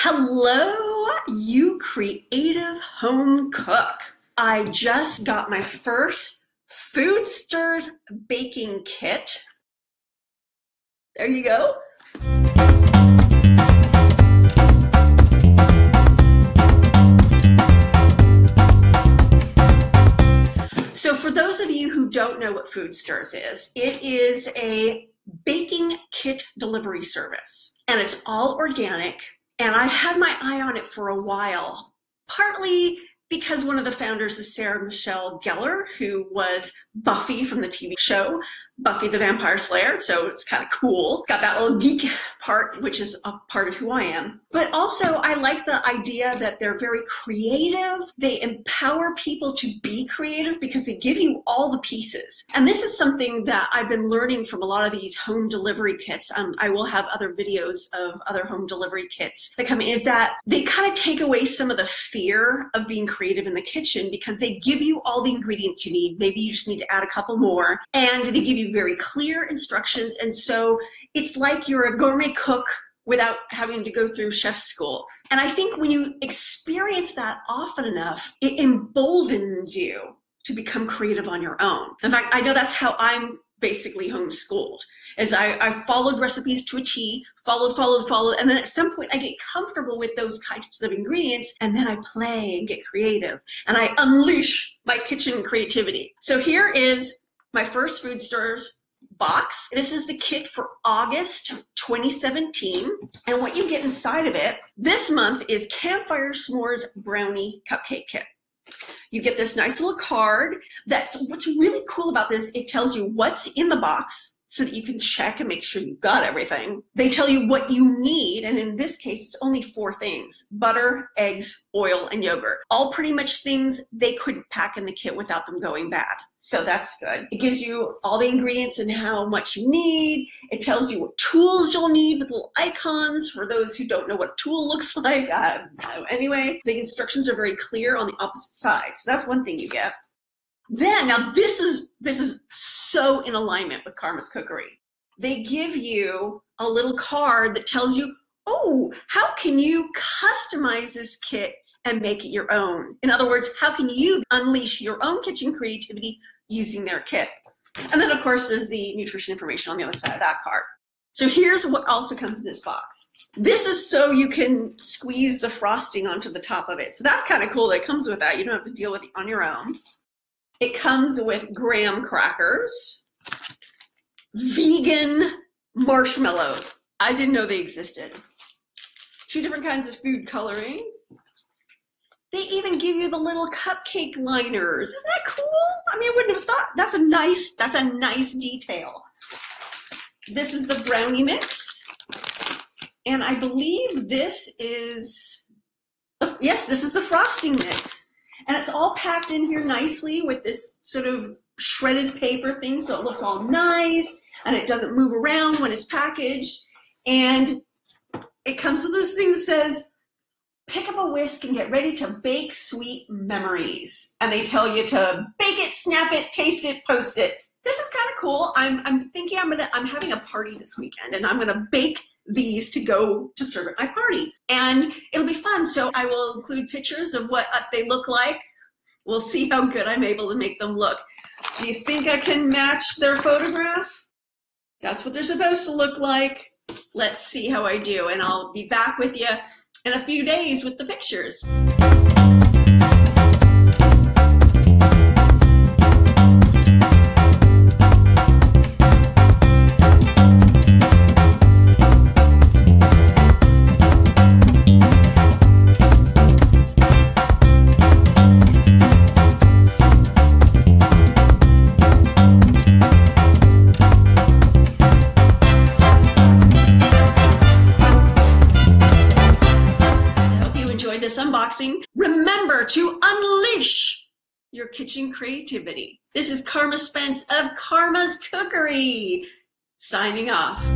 Hello, you creative home cook. I just got my first Foodstirs baking kit. There you go. So for those of you who don't know what Foodstirs is, it is a baking kit delivery service, and it's all organic. And I've had my eye on it for a while, partly because one of the founders is Sarah Michelle Gellar, who was Buffy from the TV show, Buffy the Vampire Slayer. So it's kind of cool. Got that little geek part, which is a part of who I am. But also I like the idea that they're very creative. They empower people to be creative because they give you all the pieces. And this is something that I've been learning from a lot of these home delivery kits. I will have other videos of other home delivery kits that come in, is that they kind of take away some of the fear of being creative in the kitchen because they give you all the ingredients you need. Maybe you just need to add a couple more, and they give you very clear instructions. And so it's like you're a gourmet cook without having to go through chef school. And I think when you experience that often enough, it emboldens you to become creative on your own. In fact, I know that's how I'm basically homeschooled, as I followed recipes to a T, followed, and then at some point I get comfortable with those types of ingredients, and then I play and get creative, and I unleash my kitchen creativity. So here is my first Foodstirs box. This is the kit for August 2017, and what you get inside of it this month is Campfire S'mores Brownie Cupcake Kit. You get this nice little card. What's really cool about this, it tells you what's in the box so that you can check and make sure you got everything. They tell you what you need, and in this case, it's only 4 things: butter, eggs, oil, and yogurt. All pretty much things they couldn't pack in the kit without them going bad. So that's good. It gives you all the ingredients and how much you need. It tells you what tools you'll need with little icons for those who don't know what a tool looks like. Anyway, the instructions are very clear on the opposite side. So that's one thing you get. Then, now this is so in alignment with Carma's Cookery. They give you a little card that tells you, oh, how can you customize this kit and make it your own? In other words, how can you unleash your own kitchen creativity using their kit? And then, of course, there's the nutrition information on the other side of that card. So here's what also comes in this box. This is so you can squeeze the frosting onto the top of it. So that's kind of cool that it comes with that. You don't have to deal with it on your own. It comes with graham crackers, vegan marshmallows. I didn't know they existed. 2 different kinds of food coloring. They even give you the little cupcake liners. Isn't that cool? I mean, I wouldn't have thought. That's a nice detail. This is the brownie mix. And I believe this is, yes, this is the frosting mix. And it's all packed in here nicely with this sort of shredded paper thing, so it looks all nice and it doesn't move around when it's packaged. And it comes with this thing that says, pick up a whisk and get ready to bake sweet memories. And they tell you to bake it, snap it, taste it, post it. This is kind of cool. I'm thinking I'm having a party this weekend, and I'm gonna bake these to go to serve at my party, and it'll be fun. So I will include pictures of what they look like. We'll see how good I'm able to make them look. Do you think I can match their photograph? That's what they're supposed to look like. Let's see how I do, and I'll be back with you in a few days with the pictures. This unboxing. Remember to unleash your kitchen creativity. This is Carma Spence of Carma's Cookery, signing off.